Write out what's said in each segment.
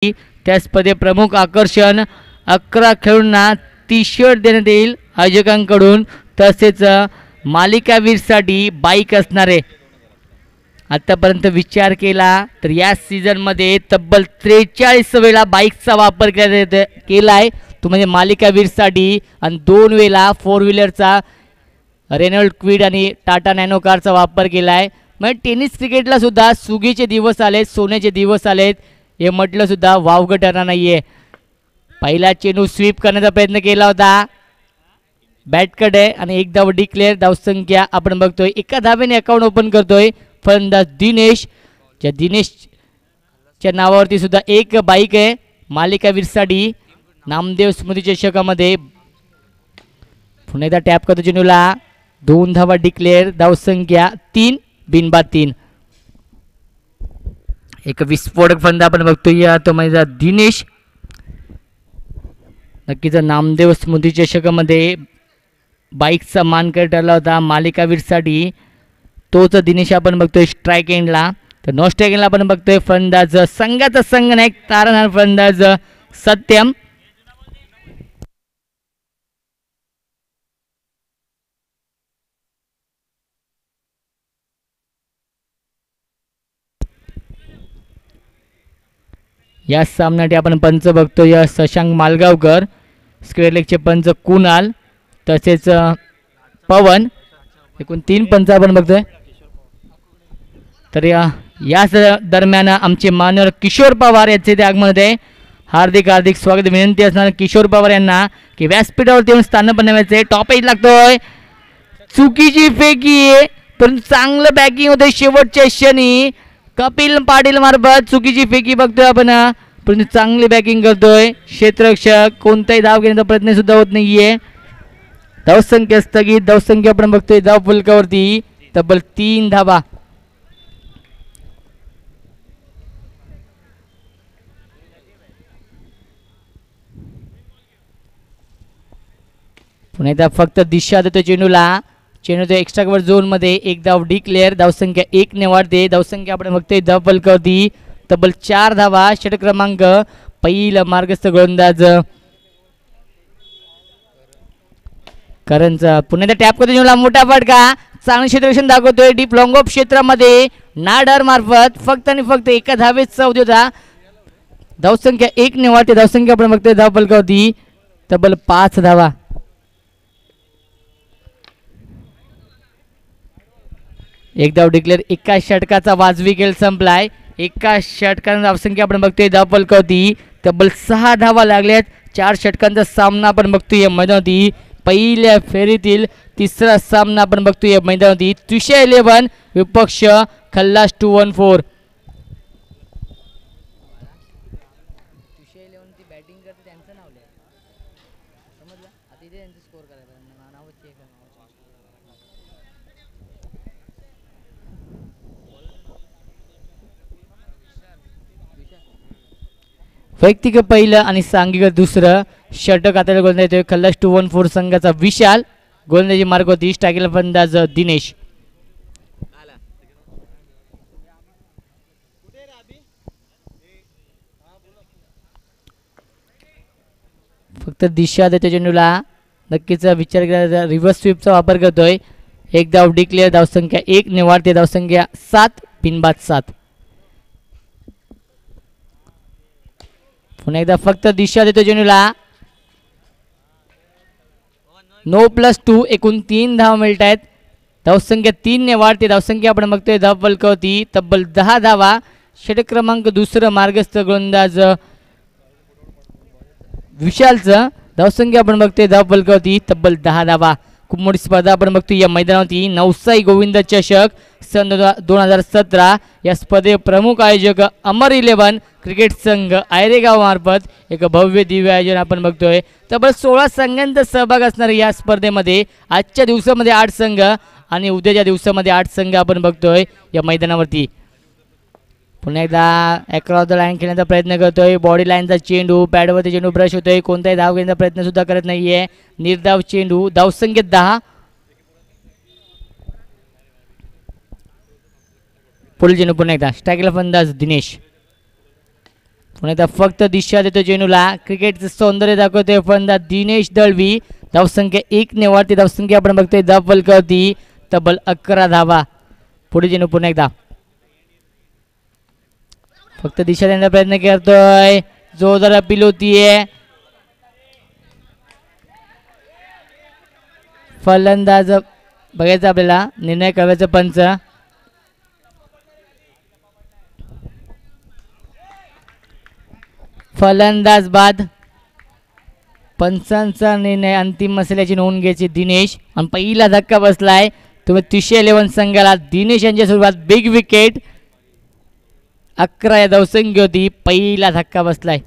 त्या स्पर्धे प्रमुख आकर्षण 11 खेळाडूंना टी शर्ट देण्यात येईल आयोजकांकडून. तसेच मालिकावीरसाठी बाईक असणार आहे. आतापर्यंत विचार केला तर या सीझनमध्ये तब्बल 43 वेळा बाईकचा वापर केला आहे तो म्हणजे मालिकावीरसाठी, आणि 2 वेळा 4 व्हीलरचा रेनॉल्ड क्विड आणि टाटा नॅनो कारचा वापर केला आहे. म्हणजे टेनिस क्रिकेटला सुद्धा सुगीचे दिवस आलेत, सोन्याचे दिवस आलेत हे म्हटलं सुद्धा वावगं ठरणार नाही आहे. पहिला चेंडू स्वीप करण्याचा प्रयत्न केला होता, बॅटकडे आणि एक धाव डिक्लेअर. धावसंख्या आपण बघतोय एका धावेने अकाउंट ओपन करतोय फलंदाज दिनेश. ज्या दिनेशच्या नावावरती सुद्धा एक बाईक आहे मालिकावीरसाठी. नामदेव स्मृती चषकामध्ये पुन्हा एकदा टॅप करतो चेंडूला, 2 धावा डिक्लेअर. धावसंख्या 3 बिनबाद 3. एक विस्फोटक फलंदाज आपण बघतोय तो म्हणजे दिनेश. नक्कीच नामदेव स्मृती चषकामध्ये बाईकचा मानकरी ठरला होता मालिकावीरसाठी तोच दिनेश आपण बघतोय स्ट्राईक एंडला. तर नो स्ट्राईक एंडला आपण बघतोय फलंदाज संघाचा संघनायक तारणहार फलंदाज सत्यम. या सामन्यासाठी आपण पंच बघतोय शशांक मालगावकर, स्क्वेअर लेगचे पंच कुणाल तसेच पवन. एकूण 3 पंच आपण बघतोय. तर याच दरम्यान आमचे मान्यवर किशोर पवार याचे ते आगमन आहे. हार्दिक हार्दिक स्वागत. विनंती असणार किशोर पवार यांना की व्यासपीठावरती येऊन स्थान बनवायचे. टॉप एज लागतोय, चुकीची फेकी पण चांगलं बॅकिंग होते शेवटच्या क्षणी. कपिल पाटील मार्फत चुकीची फेकी बघतोय आपण, पण चांगली बॅकिंग करतोय क्षेत्ररक्षक. कोणताही धाव घेण्याचा प्रयत्न सुद्धा होत नाहीये. धावसंख्या स्थगित. धावसंख्या आपण बघतोय धाव फलकावरती तब्बल 3 धावा. पुन्हा एकदा फक्त दिशा देतो चेंडूला. चेंडू तो एक्स्ट्रा कव्हर झोन मध्ये. एक धाव डिक्लेअर. धावसंख्या 1 ने वाढते. धावसंख्या आपण बघतोय धाव फलकावरती तब्बल 4 धावा. षटक क्रमांक पहिला मार्गस्थ गोलंदाज करणचा. पुन्हा एकदा टॅप करतो चेंडूला. मोठा फटका. चांगलं क्षेत्ररक्षण दाखवतोय डीप लॉंग ऑफ क्षेत्रामध्ये नाडर मार्फत फक्त आणि फक्त एका धावेत सावधी होता. धावसंख्या 1 ने वाढते. धावसंख्या आपण बघतोय धाव फलकावरती तब्बल 5 धावा. एक धाव डिक्लेअर. एका षटकाचा वाजवी खेळ संपलाय. एका षटकांची धावसंख्या आपण बघतोय धाव फलकावरती तब्बल 6 धावा लागल्यात. 4 षटकांचा सामना आपण बघतोय मैदानावरती. पहिल्या फेरीतील तिसरा सामना आपण बघतोय मैदानावरती. त्रिशा 11 विपक्ष खल्लास 214. वैयक्तिक पहिलं आणि सांघिक दुसरं षटक आता गोलंदाज येतोय खल्लास 214 संघाचा विशाल. गोलंदाजी मार्ग होती स्ट्रायकला फलंदाज दिनेश. फक्त दिशा देतो चेंडूला. नक्कीच विचार केला रिव्हर्स स्वीपचा वापर करतोय. एक धाव डिक्लेअर. धावसंख्या 1 ने वाढते. धावसंख्या 7 बिनबाद 7. पुन्हा एकदा फक्त दिशा देतो चेंडूला. 9+2 एकूण 3 धाव मिळत आहेत. धावसंख्या 3 ने वाढते. धावसंख्या आपण बघतोय धाव फलकावरती तब्बल 10 धावा. षटक क्रमांक दुसरं मार्गस्थ गोलंदाज विशालचं. धावसंख्या आपण बघतोय धाव फलकावरती तब्बल 10 धावा. खूप मोठी स्पर्धा आपण बघतोय या मैदानावरती. नवसाई गोविंद चषक सन 2017. या स्पर्धे प्रमुख आयोजक अमर 11 क्रिकेट संघ आयरेगाव मार्फत एक भव्य दिव्य आयोजन आपण बघतोय. तब्बल 16 संघांचा सहभाग असणार या स्पर्धेमध्ये. आजच्या दिवसामध्ये 8 संघ आणि उद्याच्या दिवसामध्ये 8 संघ आपण बघतोय या मैदानावरती. पुन्हा एकदा अक्रॉस द लाईन खेळण्याचा प्रयत्न करतोय. बॉडी लाईनचा चेंडू पॅडवरती चेंडू ब्रश होतोय. कोणताही धाव घेण्याचा प्रयत्न सुद्धा करत नाहीये. निर्धाव चेंडू. धावसंख्या 10. पुढील चेंडू पुन्हा एकदा स्ट्रायकला फलंदाज दिनेश. पुन्हा एकदा फक्त दिशा देतो चेंडूला. क्रिकेटचं सौंदर्य दाखवतोय फलंदाज दिनेश दळवी. धावसंख्या 1 ने वाढते. धावसंख्या आपण बघतोय धाव फलकावरती तब्बल 11 धावा. पुढे चेंडू पुन्हा एकदा फक्त दिशा देण्याचा प्रयत्न करतोय. जोरदार अपील होतीये. फलंदाज बघायचं आपल्याला निर्णय करायचं पंच. फलंदाज बाद. पंचांचा निर्णय अंतिम असल्याची नोंद घ्यायची दिनेश. आणि पहिला धक्का बसलाय तुम्ही 311 संघाला. दिनेश यांच्या सुरुवात बिग विकेट. 11 या धावसंख्या होती. पहिला धक्का बसलाय.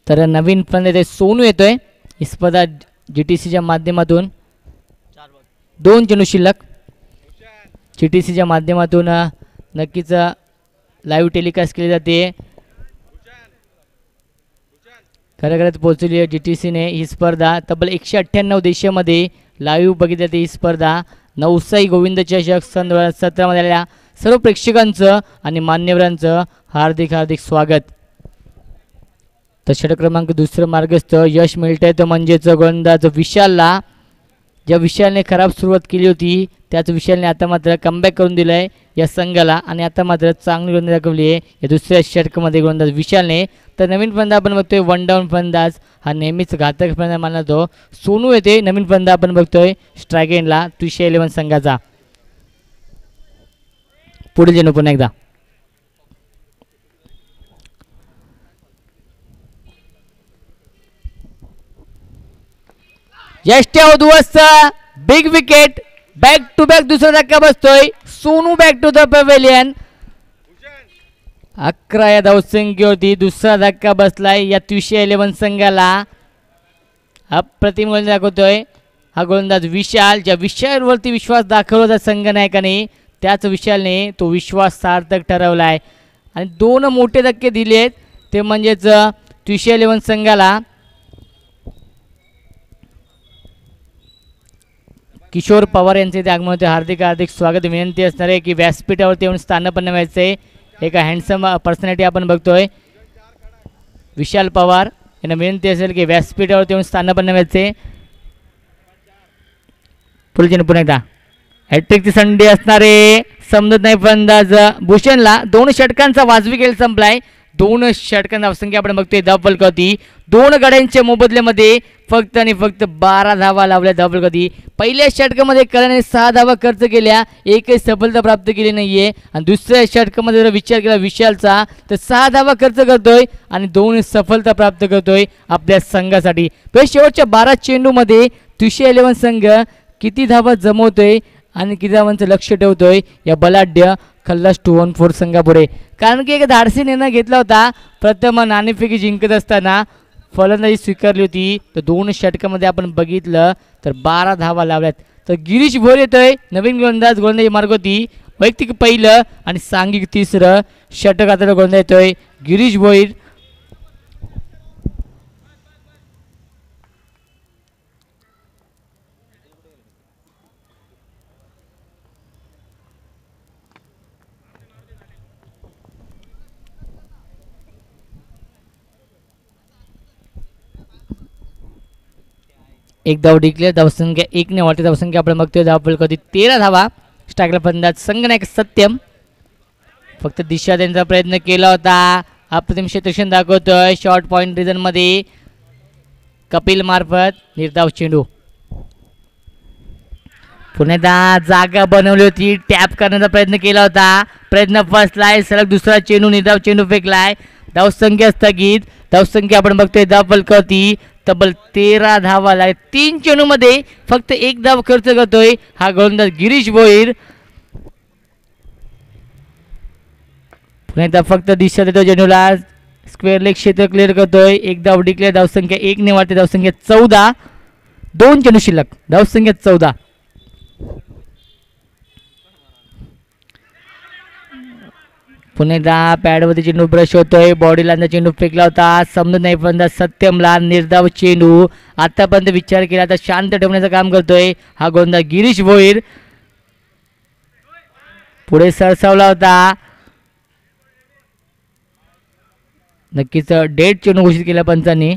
तर नवीन फलंदाज सोनू येतोय. ही स्पर्धा GTCच्या माध्यमातून 2 चेंडू शिल्लक. GTCच्या माध्यमातून नक्कीच लाईव्ह टेलिकास्ट केली जाते. खरंखरच पोहोचली आहे GTCने ही स्पर्धा. तब्बल 198 देशामध्ये लाईव्ह बघितली जाते ही स्पर्धा. नवसाई गोविंद चषक सन 2017 मध्ये आलेल्या सर्व प्रेक्षकांचं आणि मान्यवरांचं हार्दिक हार्दिक स्वागत. तर षटक क्रमांक 2 मार्गस्थ यश मिळतंय तो म्हणजेच गोलंदाज विशालला. ज्या विशालने खराब सुरुवात केली होती त्याच विशालने आता मात्र कमबॅक करून दिलं आहे या संघाला. आणि आता मात्र चांगली गोलंदाजी दाखवली आहे या दुसऱ्या षटकामध्ये गोलंदाज विशालने. तर नवीन फलंदाज आपण बघतोय वन डाऊन फलंदाज. हा नेहमीच घातक फलंदाज मानला जातो. सोनू येते नवीन फलंदाज आपण बघतोय स्ट्राईक एंडला 311 संघाचा. पुढील चेंडू पुन्हा एकदा यष्ट्या उद्ध्वस्त. Big wicket. Back to back दुसरा धक्का बसतोय. Sonu back to the pavilion. 11 या धावसंख्या होती. दुसरा धक्का बसलाय या 311 संघाला. अप्रतिम गोलंदाज दाखवतोय हा गोलंदाज विशाल. ज्या विशालवरती विश्वास दाखवला त्या संघनायकाने त्याच विशालने तो विश्वास सार्थक ठरवलाय. आणि 2 मोठे धक्के दिलेत ते म्हणजेच 311 संघाला. किशोर पवार यांचे ते आगमन होते. हार्दिक हार्दिक स्वागत. विनंती असणार आहे की व्यासपीठावरती येऊन स्थानपन्न व्हायचे. एका हँडसम पर्सनॅलिटी आपण बघतोय विशाल पवार यांना विनंती असेल की व्यासपीठावरती येऊन स्थानपन्न व्हायचे. पुढे पुन्हा एकदा हॅट्रिकची संधी असणारे समजत नाही फलंदाज भूषणला. 2 षटकांचा वाजवी खेळ संपलाय. 2 षटकांची धावसंख्या आपण बघतोय धाव फलकावरती. 2 गड्यांच्या मोबदल्यामध्ये फक्त आणि फक्त 12 धावा लावल्या धाव फलकावरती. पहिल्या षटकामध्ये कल्याने 6 धावा खर्च केल्या. एकही सफलता प्राप्त केली नाहीये. आणि दुसऱ्या षटकामध्ये जर विचार केला विशालचा तर 6 धावा खर्च करतोय आणि 2 सफलता प्राप्त करतोय आपल्या संघासाठी. शेवटच्या 12 चेंडूमध्ये 311 संघ किती धावा जमवतोय आणि किती धावांचं लक्ष ठेवतोय या बलाढ्य खल्लास 214 संघापुढे. कारण की एक धाडसी निर्णय घेतला होता. प्रथम नाणेफेकी जिंकत असताना फलंदाजी स्वीकारली होती. तर 2 षटकामध्ये आपण बघितलं तर 12 धावा लावल्यात. तर गिरीश भोर येतोय नवीन गोलंदाजी मार्ग होती. वैयक्तिक पहिलं आणि सांघिक 3रं षटक आता गोलंदाज येतोय गिरीश भोईर. एक धाव डिक्लेअर. धावसंख्या 1 ने वाढते. धावसंख्या आपण बघतोय धाव फलकावरती 13 धावा. स्ट्राईकला फलंदाज संघनायक सत्यम. फक्त दिशा त्यांचा प्रयत्न केला होता. अप्रतिम क्षेत्ररक्षण दाखवतोय. शॉर्ट पॉईंट रिजन मध्ये कपिल मार्फत निर्धाव चेंडू. पुन्हा जागा बनवली होती. टॅप करण्याचा प्रयत्न केला होता. प्रयत्न फसलाय. सलग दुसरा चेंडू निर्धाव चेंडू फेकलाय. धावसंख्या स्थगित. धावसंख्या आपण बघतोय धाव फलकावरती तब्बल 13 धावा लागल्या. 3 चेंडूमध्ये फक्त 1 धाव खर्च करतोय हा गोलंदाज गिरीश भोईर. पुन्हा एकदा फक्त दिशा देतो चेंडूला. स्क्वेअर लेग क्षेत्र क्लिअर करतोय. 1 धाव डिक्लेअर. धावसंख्या 1 ने वाढते. धावसंख्या 14. 2 चेंडू शिल्लक. धावसंख्या 14. पुन्हा एकदा पॅडवरती चेंडू ब्रश होतोय, बॉडीला चेंडू फेकला होता, समजून नाही पण सत्यमला निर्धाव चेंडू आतापर्यंत विचार केला तर शांत ठेवण्याचं काम करतोय हा गोलंदाज गिरीश भोईर. पुढे सरसावला होता, नक्कीच डेट चेंडू घोषित केला पंचांनी.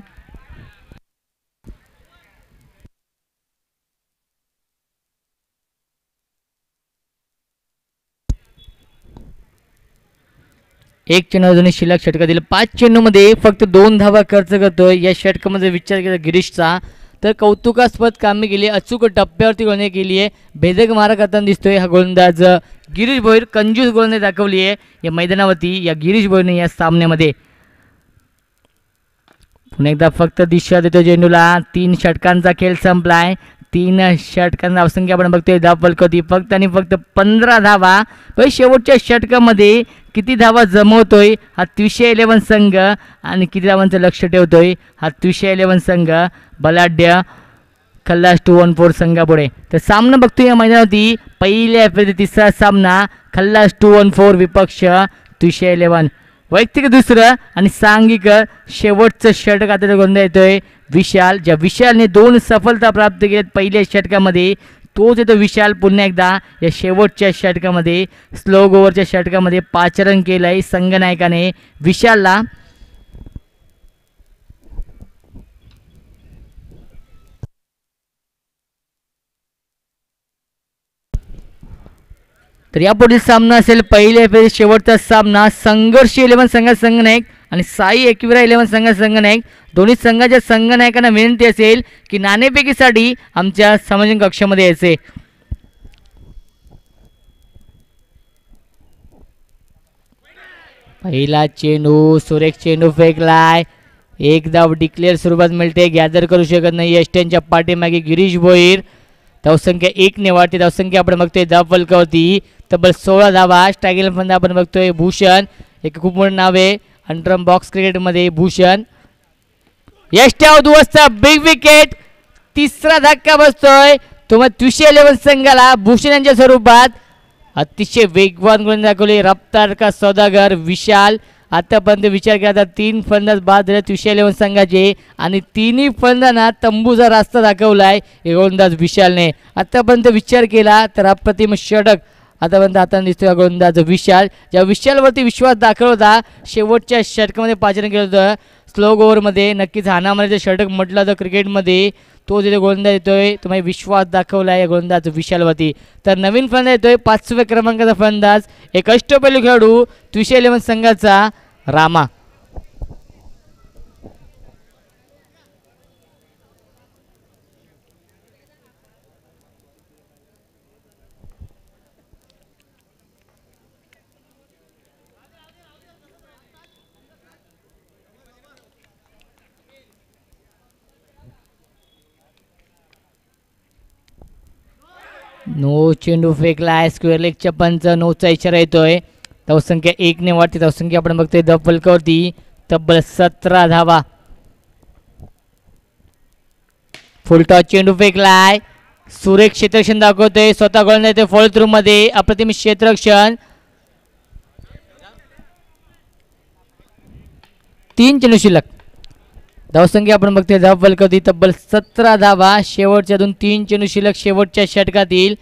एक चेंडू अजूनही शिल्लक षटकातील 5 चेंडूमध्ये फक्त 2 धावा खर्च करतोय. या षटकामध्ये विचार केला गिरीशचा तर कौतुकास्पद कामे केली, अचूक टप्प्यावरती गोलंदाजी केली आहे, भेदक मारा करताना दिसतोय हा गोलंदाज गिरीश भोईर. कंजूस गोलंदाजी दाखवली आहे या मैदानावरती या गिरीश भोईरने या सामन्यामध्ये. पुन्हा एकदा फक्त दिशा देतो चेंडूला. 3 षटकांचा खेळ संपलाय. 3 षटकांचा धावसंख्या आपण बघतोय धाव फलकवती फक्त आणि फक्त 15 धावा. पण शेवटच्या षटकामध्ये किती धावा जमवतोय हा त्विशे 11 संघ आणि किती धावांचं लक्ष ठेवतोय हा त्विशे 11 संघ बलाढ्य खल्लास 214 संघापुढे. तर सामना बघतोय या मैदानावरती पहिल्या फेरीतील तिसरा सामना खल्लास 214 विपक्ष त्विशे 11. वैयक्तिक दुसरं आणि सांघिक शेवटचं षटक आता गोंधळ येतोय विशाल. ज्या विशालने 2 सफलता प्राप्त केल्यात पहिल्या षटकामध्ये तोच येतो विशाल पुन्हा एकदा या शेवटच्या षटकामध्ये स्लो ओव्हरच्या षटकामध्ये 5 रन केलंय संघनायकाने विशालला. तर यापुढील सामना असेल पहिल्या फेरीत शेवटचा सामना संघर्ष 11 संघात संघनायक आणि साई एकविरा 11 संघात संघनायक. दोन्ही संघाच्या संघनायकांना विनंती असेल की नाणेफेकीसाठी आमच्या सामाजिक कक्षामध्ये यायचे. पहिला चेंडू सुरेख चेंडू फेकलाय, एक धाव डिक्लेअर सुरुवात मिळते, गॅदर करू शकत नाही यष्ट्यांच्या पाठीमागे गिरीश भोईर. धावसंख्या 1 ने वाढते. धावसंख्या आपण बघतोय धाव फलकावरती तब्बल 16 धावा. स्ट्रायगल फंद आपण बघतोय भूषण, एक खूप मोठं नाव आहे अंडरम बॉक्स क्रिकेटमध्ये भूषण. यष्ट्या उद्ध्वस्त बिग विकेट, तिसरा धक्का बसतोय तो त्विशे 11 संघाला भूषण यांच्या स्वरूपात. अतिशय वेगवान गोलंदाजी दाखवली रफ्तार का सौदागर विशाल. आतापर्यंत विचार केला तर 3 फलंदाज बाद झाले त्विशे 11 संघाचे आणि 3ही फलंदाजांना तंबूचा रास्ता दाखवलाय गोलंदाज विशालने. आतापर्यंत विचार केला तर अप्रतिम षटक आतापर्यंत आता दिसतोय गोलंदाज विशाल. ज्या विशालवरती विश्वास दाखवला होता शेवटच्या षटकामध्ये 5 रन केलं होतं स्लो ओव्हरमध्ये. नक्कीच हाणामारीचं षटक म्हटलं होतं क्रिकेटमध्ये, तो तिथे गोलंदाज येतोय तुम्ही विश्वास दाखवला आहे गोलंदाज विशालवरती. तर नवीन फलंदाज येतोय 5व्या क्रमांकाचा फलंदाज एक अष्टपैलू खेळाडू त्विशे 11 संघाचा रामा. नो चेंडू फेकलाय, स्क्वेअर लेगच्या पंच, नोचा इशारा येतोय. धावसंख्या 1 ने वाढते. धावसंख्या आपण बघतोय धाव फलकावरती तब्बल 17 धावा. फुलटॉस चेंडू फेकलाय, सुरेख क्षेत्ररक्षण दाखवतोय स्वतः गोलंदाज येतोय फॉलो थ्रू मध्ये, अप्रतिम क्षेत्ररक्षण. 3 चेंडू शिल्लक. धावसंख्या आपण बघतोय धाव फलकावरती तब्बल 17 धावा. शेवटच्या 3 चेंडू शिल्लक शेवटच्या षटकातील.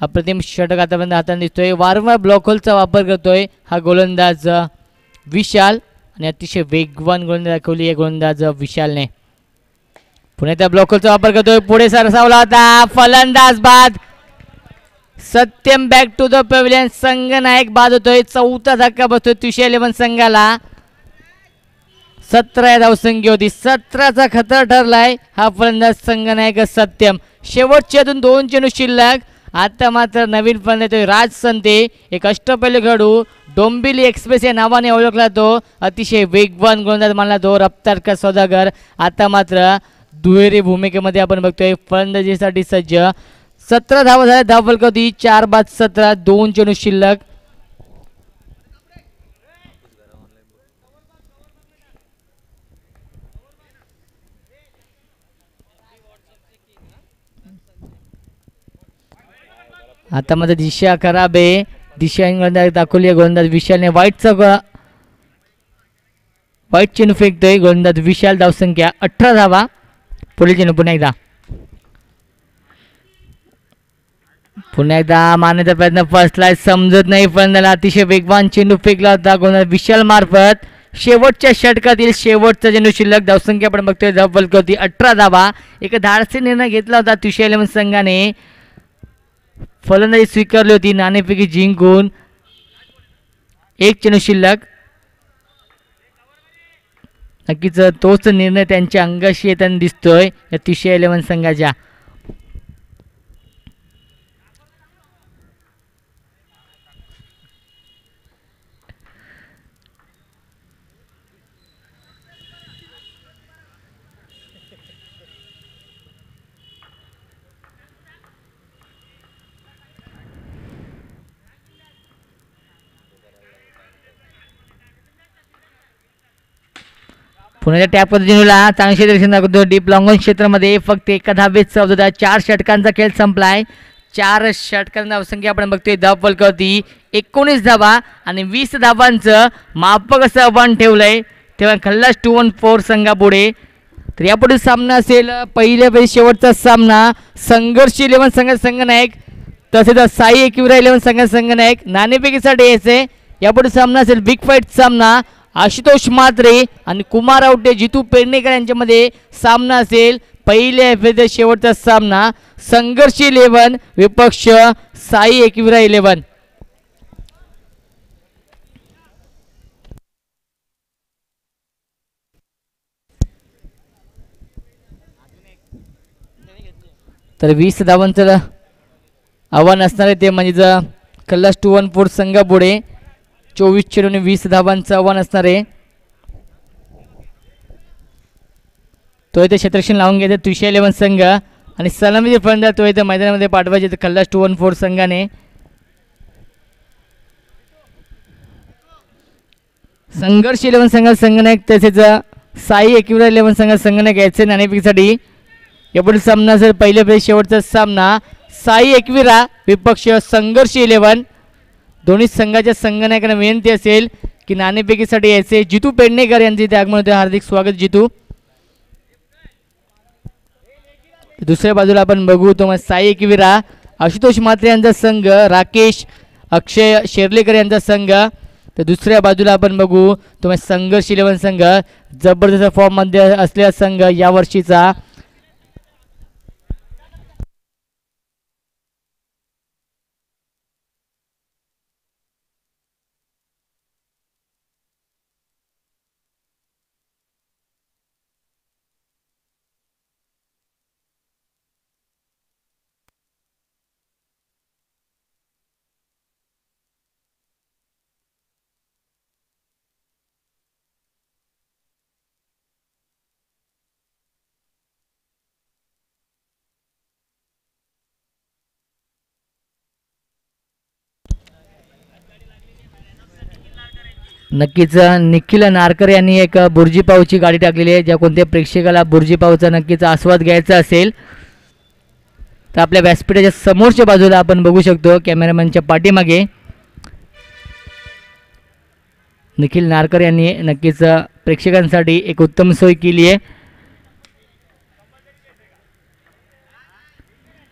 अप्रतिम षटक आतापर्यंत हाताने दिसतोय. वारंवार ब्लॉक होलचा वापर करतोय हा गोलंदाज विशाल आणि अतिशय वेगवान गोलंदाजी दाखवली आहे गोलंदाज विशालने. पुन्हा त्या ब्लॉक होलचा वापर करतोय, पुढे सरसावला होता फलंदाज बाद. Satyam back to the pavilion, संघनायक बाद होतोय. 4था धक्का बसतोय त्विशे 11 संघाला. 17 या धावसंख्या होती, 17चा खतर ठरलाय हा फलंदाज संघनायक सत्यम. शेवटच्या 2 चेंडू शिल्लक. आता मात्र नवीन फलंदाज राज संते, एक अष्टपैलू खेळाडू डोंबिवली एक्सप्रेस या नावाने ओळखला तो. अतिशय वेगवान गोलंदाज मानला तो रफ्तार का सौदागर. आता मात्र दुहेरी भूमिकेमध्ये आपण बघतोय फलंदाजीसाठी सज्ज. 17 धावा झाल्या धाव फलकावरती 4 बाद 17, 2 चेंडू शिल्लक. आता मध्ये दिशा खराब आहे दिशा गोलंदाज दाखवली आहे. गोलंदाज विशालने वाईट चेंडू फेकतोय गोलंदाज विशाल. धावसंख्या 18 धावा. पुढील चेंडू पुन्हा एकदा मारण्याचा प्रयत्न फसलाय, समजत नाही फलंदाजाला. अतिशय वेगवान चेंडू फेकला होता गोलंदाज विशाल मार्फत. शेवटच्या षटकातील शेवटचा चेंडू शिल्लक. धावसंख्या आपण बघतोय धावफलकावरती 18 धावा. एक धाडसी निर्णय घेतला होता तुषार 11 संघाने. फलंदाजी स्वीकारली होती नाणेफेकी जिंकून. एक चेंडू शिल्लक. नक्कीच तोच निर्णय त्यांच्या अंगाशी येताना दिसतोय या तुषार 11 संघाच्या. पुण्याच्या टॅप पद्धतीला चांगले क्षेत्ररक्षण दाखवतो. डीप लॉंगॉन क्षेत्रामध्ये फक्त एका धावेत सावध होता. 4 षटकांचा खेळ संपलाय. 4 षटकांचा धावसंख्या आपण बघतोय धावफलकावरती 19 धावा आणि 20 धावांचं मापक असं आव्हान ठेवलंय. तेव्हा खल्लास 2-1-4 संघापुढे. तर यापुढे सामना असेल पहिल्या शेवटचा सामना. संघर्ष 11 संघनायक तसेच साई एकविरा 11 संघनायक नाणेफेकीसाठी यायचे. यापुढे सामना असेल बिग फाईट सामना. आशुतोष म्हात्रे आणि कुमार आवटे जितू पेडणेकर यांच्यामध्ये सामना असेल. पहिल्या एफएचा शेवटचा सामना. संघर्ष 11 विपक्ष साई एकविरा 11. तर 20 धावांचं आव्हान असणार आहे ते म्हणजे खल्लास 2-1-4 संघापुढे 24 चेंडूने 20 धावांचं आव्हान असणार आहे. तो इथे क्षेत्ररक्षण लावून घ्यायचं तुषार 11 संघ आणि सलामीचे फलंदाज तो इथे मैदानामध्ये पाठवायचे खल्लास 2-1-4 संघाने. संघर्ष 11 संघनायक तसेच साई एकविरा 11 संघनायक यायचे नाणेफेकीसाठी. यापुढील सामना असेल पहिल्या शेवटचा सामना. साई एकविरा विपक्ष संघर्ष 11. दोन्ही संघाच्या संघनायकांना विनंती असेल की नाणेफेकीसाठी यायचे. जितू पेडणेकर यांचे इथे आगमन होते. हार्दिक स्वागत जितू. दुसऱ्या बाजूला आपण बघू तो साई एकविरा आशुतोष म्हात्रे यांचा संघ, राकेश अक्षय शेर्लेकर यांचा संघ. तर दुसऱ्या बाजूला आपण बघू तो संघर्ष 11 संघ जबरदस्त फॉर्म मध्ये असलेला संघ यावर्षीचा. नक्कीच निखिल नारकर यांनी एक बुर्जी पावची गाडी टाकलेली आहे. ज्या कोणत्या प्रेक्षकाला बुर्जी पावचा नक्कीच आस्वाद घ्यायचा असेल तर आपल्या व्यासपीठाच्या समोरच्या बाजूला आपण बघू शकतो कॅमेरामॅनच्या पाठीमागे निखिल नारकर यांनी नक्कीच प्रेक्षकांसाठी एक उत्तम सोय केली आहे.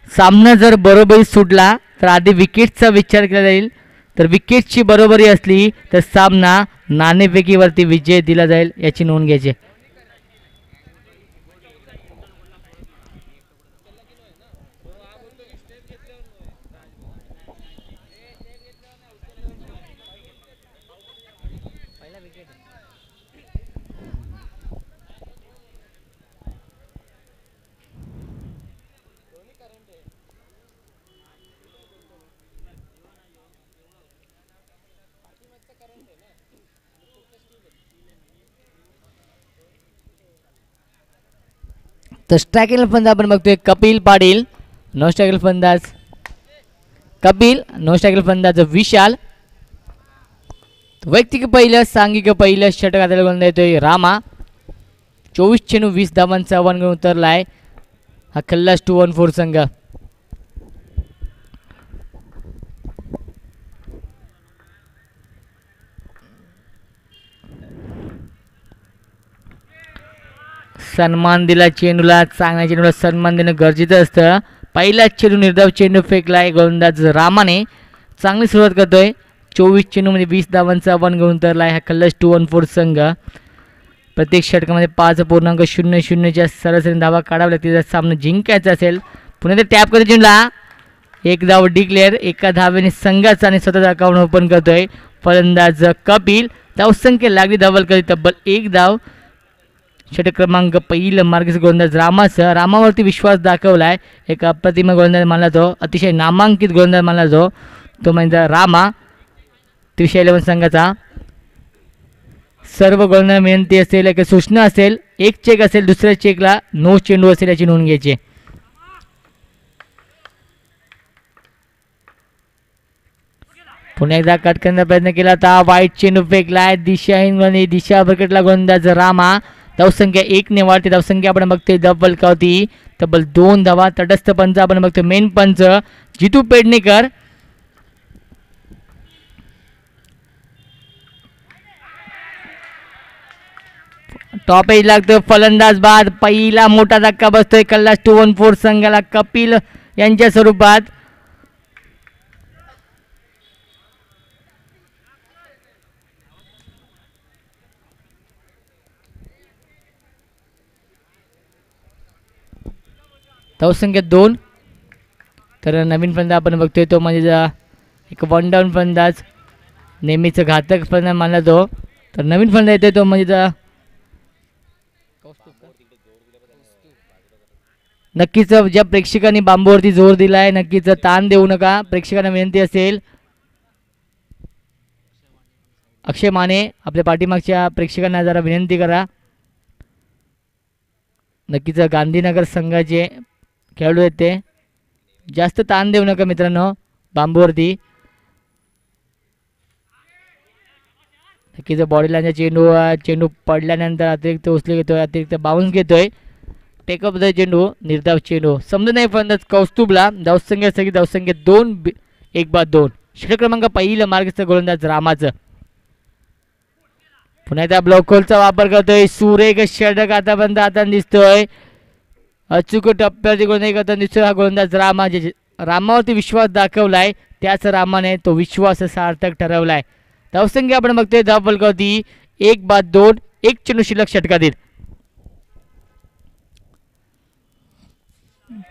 सामना जर बरोबरी सुटला तर आधी विकेटचा विचार केला जाईल. तर विकेटची बरोबरी असली तर सामना नाणेफेकीवरती विजय दिला जाईल याची नोंद घ्यायची. तर स्ट्रायकिंग फलंदाज आपण बघतोय कपिल पाटील. नो स्ट्रायकिंग फलंदाज कपिल. नो स्ट्रायकिंग फलंदाज विशाल. वैयक्तिक पहिलं सांघिक पहिलं षटक आता गोलंदाज येतोय रामा. 24 चेंडू 20 धावांचं आव्हान घेऊन उतरलाय हा खल्लास 2-1-4 संघ. सन्मान दिला चेंडूला, चांगल्या चेंडूला सन्मान देणं गरजेचं असतं. पहिलाच चेंडू निर्धाव चेंडू फेकलाय गोलंदाज रामाने. चांगली सुरुवात करतोय. 24 चेंडूमध्ये 20 धावांचा आव्हान घेऊन उतरला हा कल्लाश 2-1-4 संघ. प्रत्येक षटकामध्ये 5.00च्या सरासरी धावा काढाव्या लागतील. सामना जिंकायचा असेल. पुन्हा ते टॅप करतो चेंडूला. एक धाव डिक्लेअर. एका धावेने संघाचा आणि स्वतःचा अकाउंट ओपन करतोय फलंदाज कपिल. धावसंख्या लागली धवल करी तब्बल 1 धाव. षटक क्रमांक पहिलं मार्गस्थ गोलंदाज रामाचं. रामावरती विश्वास दाखवलाय. एक अप्रतिम गोलंदाज मानला तो. अतिशय नामांकित गोलंदाज मानला तो म्हणजे रामा. 11 संघाचा सर्व गोलंदाज विनंती असेल, एक सूचना असेल, एक चेक असेल, दुसऱ्या चेकला नो चेंडू असेल याची नोंद घ्यायची. पुन्हा एकदा कट करण्याचा प्रयत्न केला होता. वाईट चेंडू फेकलाय. दिशाहीन दिशा भरकटला गोलंदाज रामा. धावसंख्या 1 ने वाढते. धावसंख्या आपण बघतोय डबल कावती तब्बल 2 धावा. तटस्थ पंच आपण बघतोय मेन पंच जितू पेडणेकर. टॉप एज लागतोय फलंदाज बाद. पहिला मोठा धक्का बसतोय कल्लाश 2-1-4 संघाला कपिल यांच्या स्वरूपात. धावसंख्या 2. तर नवीन फलंदाज आपण बघतोय तो म्हणजे एक वन डाऊन फलंदाज, नेहमीच घातक फलंदाज मानला तो. तर नवीन फलंदाज येतोय तो म्हणजे नक्कीच ज्या प्रेक्षकांनी बांबूवरती जोर दिलाय नक्कीच ताण देऊ नका. प्रेक्षकांना विनंती असेल, अक्षय माने आपल्या पाठीमागच्या प्रेक्षकांना जरा विनंती करा. नक्कीच गांधीनगर संघाचे खेळाडू आहेत ते. जास्त ताण देऊ नका मित्रांनो बांबूवरती. नक्कीच बॉडीला चेंडू पडल्यानंतर अतिरिक्त उचले घेतोय, अतिरिक्त बाउन्स घेतोय. टेकअप द चेंडू निर्धाव चेंडू समजा नाही फलंदाज कौस्तुभला. धावसंख्या सगळी धावसंख्या 2-1-2. षटक क्रमांक पहिलं मार्गस्थ गोलंदाज रामाचं. पुन्हा एकदा ब्लॉक होलचा वापर करतोय. सुरेख षटक आतापर्यंत आता दिसतोय. अचूक टप्प्यावरती गोलंदाजी करताना दिसतोय हा गोलंदाज रामा. रामावरती विश्वास दाखवलाय त्याच रामाने तो विश्वास सार्थक ठरवलाय. धावसंख्या आपण बघतोय धाव फलकावती 1-2. 1 चेंडू शिल्लक षटकातील.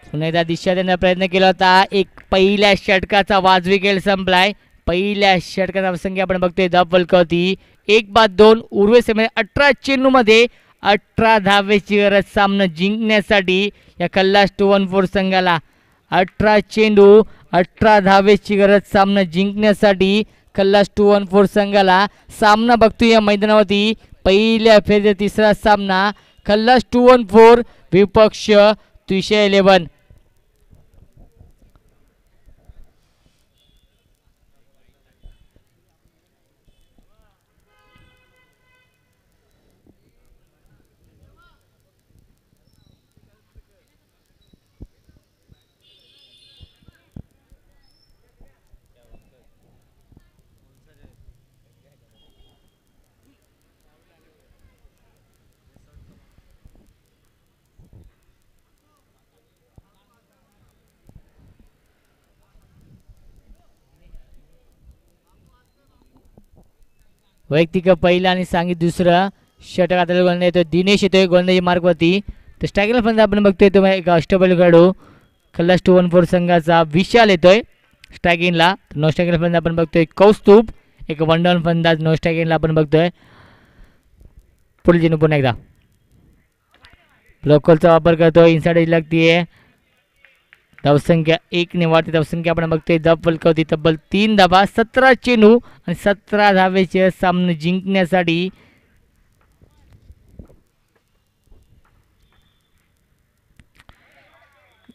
पुन्हा एकदा दिशा देण्याचा प्रयत्न केला होता. एक पहिल्या षटकाचा वाजवी खेळ संपलाय. पहिल्या षटकाचा धावसंख्या आपण बघतोय धाव फलकावती 1-2. उर्वरित 18 चेंडूमध्ये 18 धावेची गरज सामना जिंकण्यासाठी या कल्लाश 2-1-4 संघाला. 18 चेंडू 18 धावेची गरज सामना जिंकण्यासाठी कल्लाश 2-1-4 संघाला. सामना बघतोय या मैदानावरती पहिल्या फेरीचा तिसरा सामना कल्लाश 2-1-4 विपक्ष 311. वैयक्तिक पहिला आणि सांगित दुसरा षटक आता गोलंदाज येतोय. दिनेश येतोय गोलंदाजी मार्गवरती. तर स्ट्रायकरला फलंदाज आपण बघतोय तो एक अष्टपैलू खेळाडू कल्लाश 2-1-4 संघाचा विशाल येतोय स्ट्रायकिंगला. नो स्ट्रायकरला फलंदाज आपण बघतोय कौस्तुभ. एक वन डाऊन फलंदाज नो स्ट्रायकिंगला आपण बघतोय. पुढील चेंडू पुन्हा एकदा ब्लॉकलचा वापर करतोय. इनसाइड एज लागतीये. धावसंख्या 1 ने वाढते. धावसंख्या आपण बघतोय धाव फलकावती तब्बल 3 धावा. 17 चेंडू आणि 17 धावेचे सामना जिंकण्यासाठी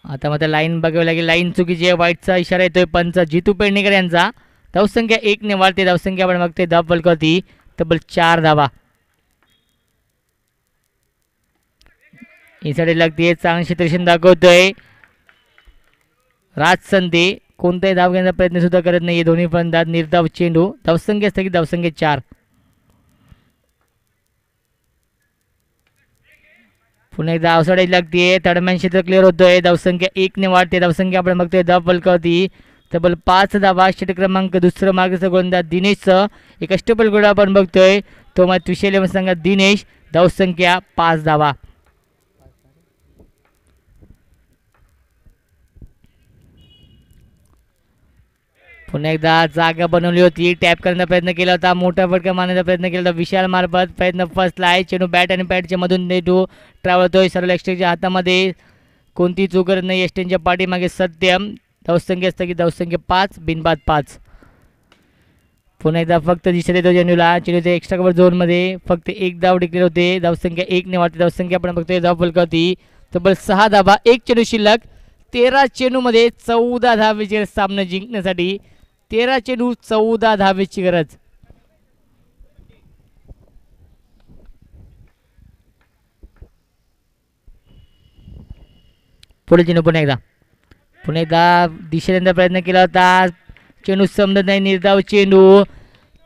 आता मात्र लाईन बघावी लागेल. लाईन चुकीची आहे. वाईटचा इशारा येतोय पंच जितू पेडणेकर यांचा. धावसंख्या 1 ने वाढते. धावसंख्या आपण बघतोय धाव फलकावती तब्बल 4 धावा. इनसाइड लागतीये. चांगली क्षेत्ररक्षण दाखवतोय राज संते. कोणताही धाव घेण्याचा प्रयत्न सुद्धा करत नाही दोन्ही फलंदाज. निर्धाव चेंडू. धावसंख्या स्थगित. धावसंख्या 4. पुन्हा एकदा अवसाडायची लागते. तडम्यान क्षेत्र क्लिअर होतोय. धावसंख्या 1 ने वाढते. धावसंख्या आपण बघतोय धाव फलकावरती तब्बल 5 धावा. षटक क्रमांक दुसरं मार्गस्थ गोलंदाज दिनेशचं एक अष्टपैल गोल आपण बघतोय. तो मात्र विषय संघात दिनेश. धावसंख्या 5 धावा. पुन्हा एकदा जागा बनवली होती. टॅप करण्याचा प्रयत्न केला होता. मोठा फटका मारण्याचा प्रयत्न केला होता विशाल मार्फत. प्रयत्न फसलाय. चेंडू बॅट आणि पॅडच्या मधून नेटू ट्रॅव्हल होतोय. सरळ एक्स्ट्राच्या हातामध्ये कोणती चूक करत नाही. एस्टेनच्या पाठीमागे सत्यम. धावसंख्या स्थगित. धावसंख्या 5 बिनबाद 5. पुन्हा एकदा फक्त दिशा देतो चेंडूला. चेंडूच्या एक्स्ट्रा कव्हर झोनमध्ये फक्त एक धाव टिकले होते. धावसंख्या 1 ने वाढते. धावसंख्या आपण बघतोय धाव फलकावरती तब्बल 6 धावा. एक चेंडू शिल्लक. 13 चेंडूमध्ये 14 धावेची सामना जिंकण्यासाठी. 13 चेंडू 14 धावेची गरज. पुढे चेंडू पुन्हा एकदा दिशेनंतर प्रयत्न केला होता. चेंडू समजत नाही. निर्धाव चेंडू.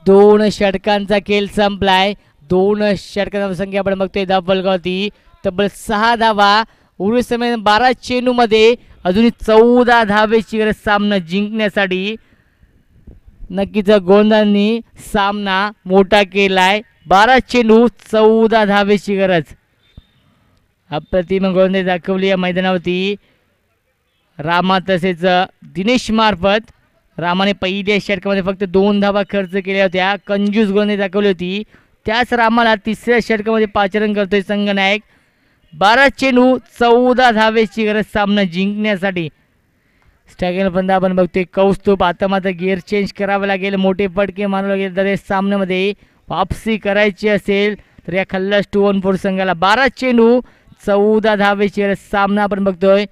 2 षटकांचा खेळ संपलाय. 2 षटकांची संख्या आपण बघतोय धाव फलकावरती तब्बल 6 धावा. उर्वरित समय 12 चेंडूमध्ये अजूनही 14 धावेची गरज सामना जिंकण्यासाठी. नक्कीच गोलंदाजांनी सामना मोठा केलाय. 12 चेंडू 14 धावेची गरज. अप्रतिम गोलंदाजी दाखवली या मैदानावरती रामा तसेच दिनेश मार्फत. रामाने पहिल्या षटकामध्ये फक्त 2 धावा खर्च केल्या होत्या. कंजूस गोलंदाजी दाखवली होती. त्याच रामाला तिसऱ्या षटकामध्ये पाचारण करतोय संघनायक. 12 चेंडू 14 धावेची गरज सामना जिंकण्यासाठी. स्ट्रायकर पर्यंत आपण बघतोय कौस्तुभ. आता मात्र गिअर चेंज करावं लागेल. मोठे फटके मारावे लागेल. तर या सामन्यामध्ये वापसी करायची असेल तर या खल्लास 2-1-4 संघाला 12 चेंडू 14 धावेची गरज सामना आपण बघतोय.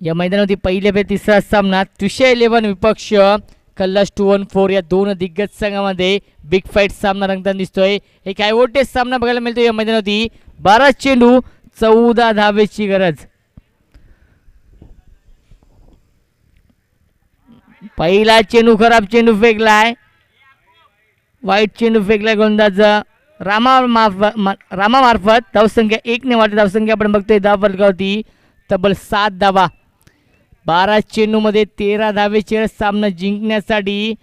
या मैदानावरती पहिल्या फेरीत तिसरा सामना तुषार 11 विपक्ष खल्लास 2-1-4 या दोन दिग्गज संघामध्ये बिग फाईट सामना रंगताना दिसतोय. एक हाय व्होल्टेज सामना बघायला मिळतो या मैदानावरती. 12 चेंडू 14 धावेची गरज. पहिला चेंडू खराब चेंडू फेकलाय. वाईट चेंडू फेकलाय गोलंदाज रामा मार्फत. धावसंख्या 1 ने वाढते. धावसंख्या आपण बघतोय धाव फलकावरती तब्बल 7 धावा. 12 चेंडूमध्ये 13 धावेची गरज सामना जिंकण्यासाठी.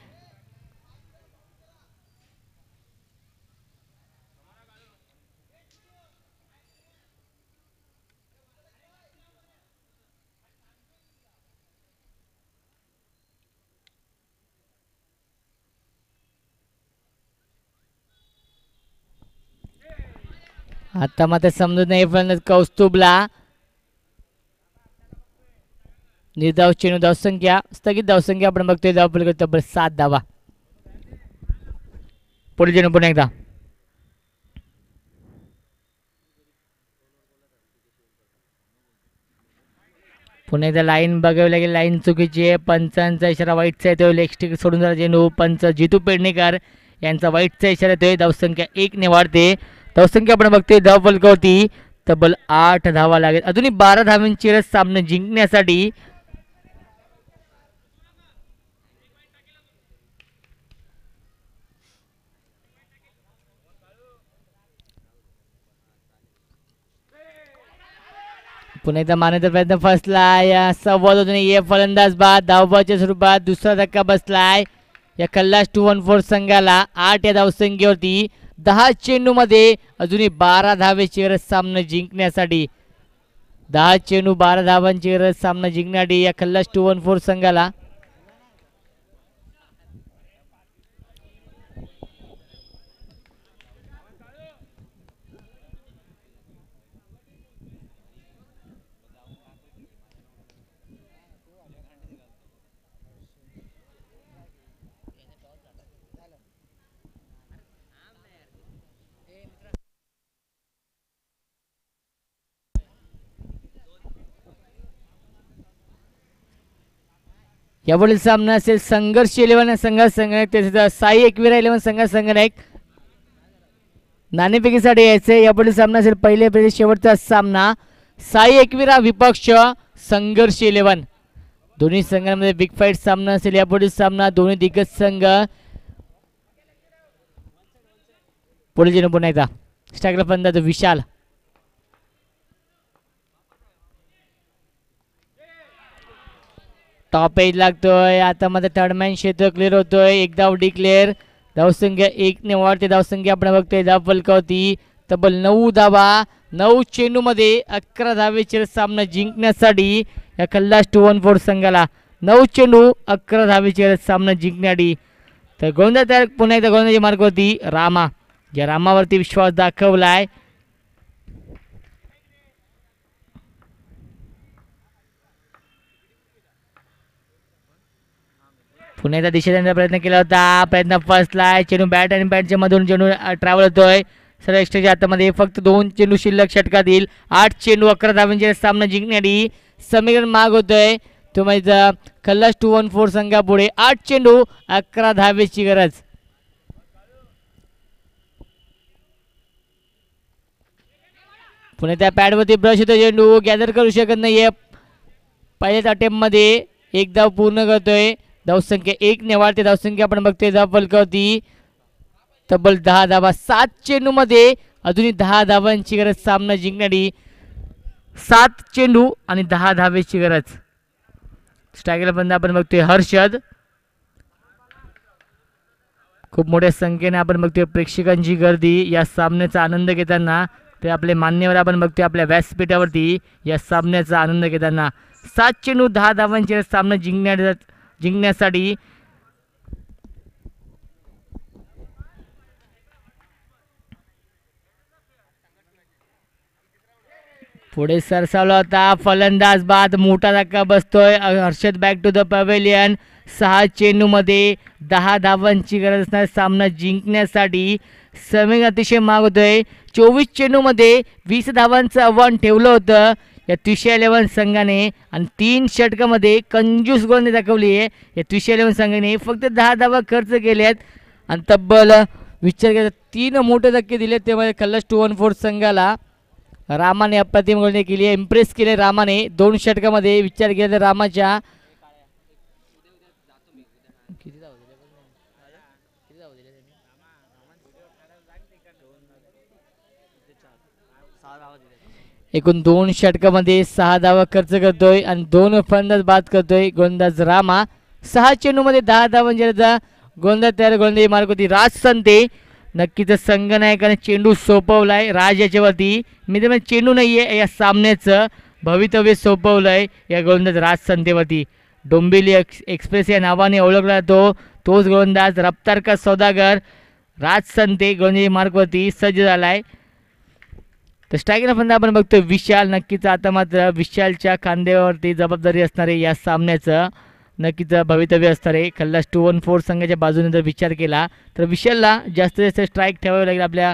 आता मात्र समजत नाही पण कौस्तुभला. निर्धाव चेंडू. धावसंख्या स्थगित. धावसंख्या आपण बघतोय धाव फलकावरती तब्बल 7 धावा. पुढे चेंडू पुन्हा एकदा लाईन बघावी लागेल. लाईन चुकीची आहे. पंचांचा इशारा वाईटचा येतोय. लेग स्टिक सोडून जरा चेंडू. पंच जितू पेडणेकर यांचा वाईटचा इशारा येतोय. धावसंख्या 1 ने वाढते. धावसंख्या आपण बघतोय धाव फलकावरती तब्बल 8 धावा लागेल. अजूनही 12 धावांची गरज सामना जिंकण्यासाठी. पुन्हा एकदा मारण्याचा प्रयत्न फसलाय. संवाद होतो. फलंदाज बाद. धावबाच्या स्वरूपात दुसरा धक्का बसलाय या खल्लास 2-1-4 संघाला. 8 या धावसंख्येवरती 10 चेंडूमध्ये अजूनही 12 धावेची गरज सामना जिंकण्यासाठी. 10 चेंडू 12 धावांची गरज सामना जिंकण्यासाठी या खल्लास 2-1-4 संघाला. यापुढील सामना असेल संघर्ष 11 संघात संघनायक त्याचा साई एकविरा 11 संघात संघनायक. नाणेफेकीसाठी यायचे. यापुढील सामना असेल पहिल्या फेरीत शेवटचा सामना साई एकविरा विपक्ष संघर्ष 11. दोन्ही संघांमध्ये बिग फाईट सामना असेल. यापुढील सामना दोन्ही दिग्गज संघ पुढे चेंडू पुन्हा एकदा स्ट्रायकर फलंदाज विशाल. टॉप एज लागतोय आता मध्ये थर्डमॅन क्षेत्र क्लिअर होतोय. एक धाव डिक्लेअर. धावसंख्या 1 ने वाढते. धावसंख्या आपण बघतोय धाव फलकावती तब्बल 9 धावा. 9 चेंडू मध्ये 11 धावेचे सामना जिंकण्यासाठी या खल्लास 2-1-4 संघाला 9 चेंडू 11 धावेचे सामना जिंकण्यासाठी. तर गोलंदाज तयार. पुन्हा एकदा गोलंदाजी मार्ग होती रामा. या रामावरती विश्वास दाखवलाय. पुन्हा एकदा दिशा देण्याचा प्रयत्न केला होता. प्रयत्न फसलाय. चेंडू बॅट आणि बॅटच्या मधून चेंडू ट्रॅव्हल होतोय. सर्व एक्स्ट्राच्या हातामध्ये फक्त 2 चेंडू शिल्लक षटकात येईल. 8 चेंडू 11 धावांचे सामना जिंकण्यासाठी समीकरण माग होतोय. तो म्हणजे खल्लास 2-1-4 संघापुढे 8 चेंडू 11 धावेची गरज. पुणे त्या पॅडवरती ब्रश होतो. चेंडू गॅदर करू शकत नाहीये. पहिल्याच अटेम्प्ट मध्ये एक धाव पूर्ण करतोय. धावसंख्या 1 ने वाढते. धावसंख्या आपण बघतोय धाव फलकावती तब्बल 10 धावा. 7 चेंडू मध्ये अजूनही 10 धावांची गरज सामना जिंकण्यासाठी. 7 चेंडू आणि 10 धावेची गरज. स्ट्रायकर बंद आपण बघतोय हर्षद. खूप मोठ्या संख्येने आपण बघतोय प्रेक्षकांची गर्दी या सामन्याचा आनंद घेताना. ते आपले मान्यवर आपण बघतोय आपल्या व्यासपीठावरती या सामन्याचा आनंद घेताना. 7 चेंडू 10 धावांची गरज सामना जिंकण्यासाठी. पुढे सरसावला होता फलंदाज बाद. मोठा धक्का बसतोय. Harshad back to the pavilion. 6 चेंडू मध्ये 10 धावांची गरज असणार सामना जिंकण्यासाठी. समीकरण अतिशय महाग होतोय. 24 चेंडू मध्ये 20 धावांचं आव्हान ठेवलं होतं या त्रिशा 11 संघाने आणि 3 षटकामध्ये कंजूस गोलंदाजी दाखवली आहे. या त्रिशा 11 संघाने फक्त 10 धावा खर्च केल्यात आणि तब्बल विचार केला 3 मोठे धक्के दिले. त्यामुळे खल्लास 2-1-4 संघाला रामाने अप्रतिम गोलंदाजी केली आहे. इम्प्रेस केले रामाने 2 षटकामध्ये. विचार केला तर रामाच्या एकूण 2 षटकामध्ये 6 धावा खर्च करतोय आणि 2 फलंदाज बाद करतोय गोलंदाज रामा. 6 चेंडू मध्ये 10 धावांचा गोलंदाज तयार. गोलंदाजी मार्ग होती राज संते. नक्कीच संघनायकाने चेंडू सोपवलाय राज याच्यावरती. मित्रांनो चेंडू नाहीये या सामन्याचं भवितव्य सोपवलंय या गोलंदाज राज संतेवरती. डोंबिवली एक्सप्रेस या नावाने ओळखला जातो तोच गोलंदाज रफ्तार का सौदागर राज संते गोलंदाजी मार्गवरती सज्ज झालाय. तर स्ट्रायकर फलंदाज आपण बघतोय विशाल. नक्कीच आता मात्र विशालच्या खांद्यावरती जबाबदारी असणार आहे या सामन्याचं. नक्कीच भवितव्य असणार आहे. खल्लास 2-1-4 संघाच्या बाजूने जर विचार केला तर विशालला जास्तीत जास्त स्ट्राईक ठेवावे लागेल. आपल्या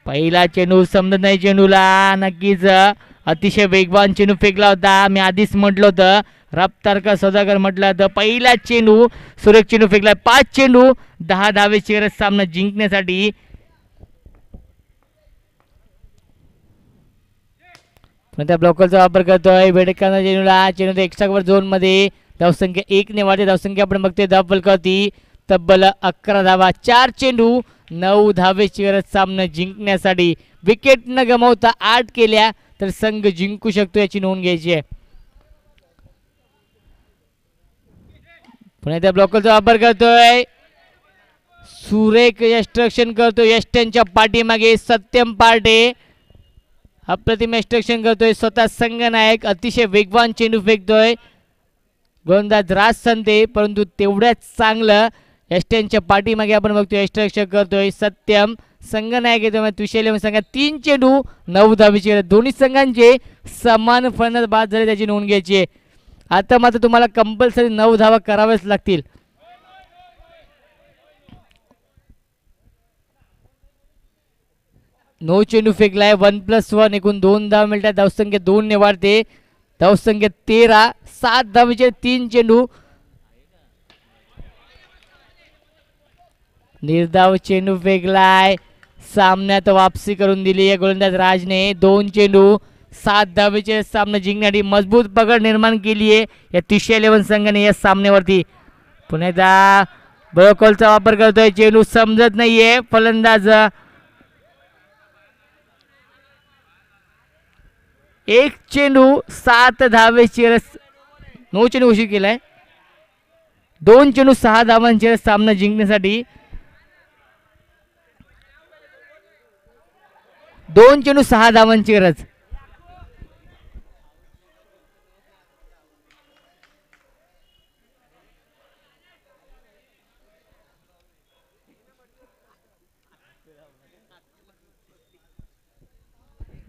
पहिला चेंडू समजत नाही चेंडूला. नक्कीच अतिशय वेगवान चेंडू फेकला होता. मी आधीच म्हटलं होतं रफ्तार का सौदागर म्हटलं होतं. पहिला चेंडू सुरेख चेंडू फेकला. 5 चेंडू 10 धावेची गरज सामना जिंकण्यासाठी. पण त्या ब्लॉकरचा वापर करतोय बेडकांना चेंडूला. चेंडू एक्स्ट्रा कव्हर झोन मध्ये. धावसंख्या 1 ने वाढते. धावसंख्या आपण बघतोय धाव फलकावती तब्बल 11 धावा. 4 चेंडू 9 धावेची गरज सामना जिंकण्यासाठी. विकेट न गमावता 8 केल्या तर संघ जिंकू शकतो याची नोंद घ्यायची आहे. पुन्हा त्या ब्लॉकरचा वापर करतोय. सुरेख यष्टरक्षण करतोय. यष्ट्यांच्या पाठीमागे सत्यम पार्टे अप्रतिम यष्टरक्षण करतोय. स्वतः संघनायक अतिशय वेगवान चेंडू फेकतोय गोलंदाज राज संते. परंतु तेवढ्याच चांगलं यष्ट्यांच्या पाठीमागे आपण बघतोय यष्टरक्षण करतोय सत्यम. संघनायक येतो तुषेल संघात 3 चेंडू 9 धावेची गरज. दोन्ही संघांचे समान फलंदाज बाद झाले त्याची नोंद घ्यायची आहे. आता मात्र तुम्हाला कंपल्सरी 9 धावा कराव्याच लागतील. नो चेंडू फेकलाय. 1+1 एकूण 2 धावा मिळतात. धावसंख्या 2 ने वाढते. धावसंख्या 13. 7 धावेचे 3 चेंडू. निर्धाव चेंडू फेकलाय. सामन्यात वापसी करून दिली आहे गोलंदाज राजने. 2 चेंडू 7 धावेचे सामना जिंकण्यासाठी मजबूत पकड निर्माण केली आहे या त्रिशा 11 संघाने या सामन्यावरती. पुन्हा एकदा ब्रोकॉलचा वापर करतोय, चेंडू समजत नाहीये फलंदाज. एक चेंडू 7 धावेची रस, 9 चेंडू उशीर केलाय. 2 चेंडू 6 धावांची सामना जिंकण्यासाठी. 2 चेंडू 6 धावांची गरज.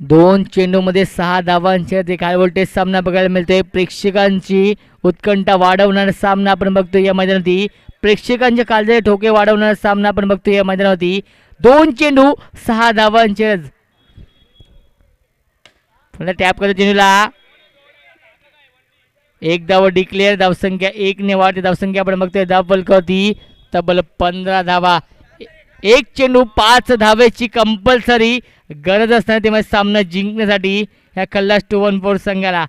दोन चेंडूमध्ये 6 धावांचे ते काय व्होल्टेज सामना बघायला मिळतोय. प्रेक्षकांची उत्कंठा वाढवणारा सामना आपण बघतोय या मैदानावरती. प्रेक्षकांच्या काळजाचे ठोके वाढवणारा सामना आपण बघतोय या मैदानावरती. 2 चेंडू 6 धावांचे. पुन्हा टॅप करतो चेंडूला. एक धाव डिक्लेअर. धावसंख्या 1 ने वाढते. धावसंख्या आपण बघतोय धाव फलकावरती तब्बल 15 धावा. एक चेंडू 5 धावेची कंपल्सरी गरज असताना तेव्हा सामना जिंकण्यासाठी ह्या खल्लास 214 संघाला.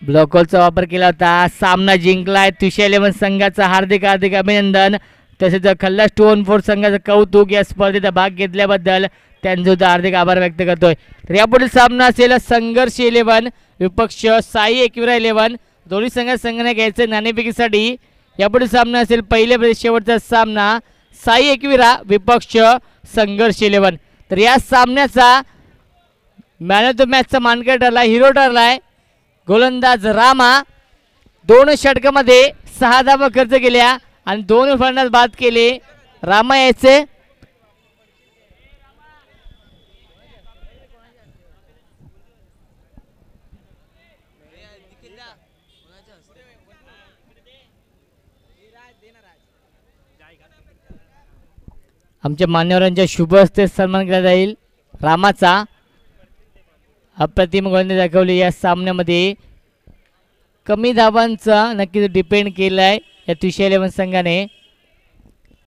ब्लॉकॉलचा वापर केला होता. सामना जिंकलाय तुषार 11 संघाचा हार्दिक हार्दिक अभिनंदन. तसेच खल्लास 214 संघाचं कौतुक. या स्पर्धेत भाग घेतल्याबद्दल त्यांचे सुद्धा हार्दिक आभार व्यक्त करतोय. तर यापुढील सामना असेल संघर्ष 11 विपक्ष साई एकविरा 11. दोन्ही संघाने घ्यायचे नाणेफेकीसाठी. यापुढील सामना असेल पहिल्या शेवटचा सामना साई एकविरा विपक्ष संघर्ष 11. तर या सामन्याचा मॅन ऑफ द मॅचचा मानकरी ठरला, हिरो ठरलाय गोलंदाज रामा. 2 षटकामध्ये 6 धावा खर्च केल्या आणि 2 फलंदाज बाद केले. रामा यायचे. आमच्या मान्यवरांच्या शुभ हस्ते सन्मान केला जाईल रामाचा. अप्रतिम गोलंदाजी दाखवली या सामन्यामध्ये. कमी धावांचा नक्कीच डिपेंड केलाय या तुषार 11 संघाने.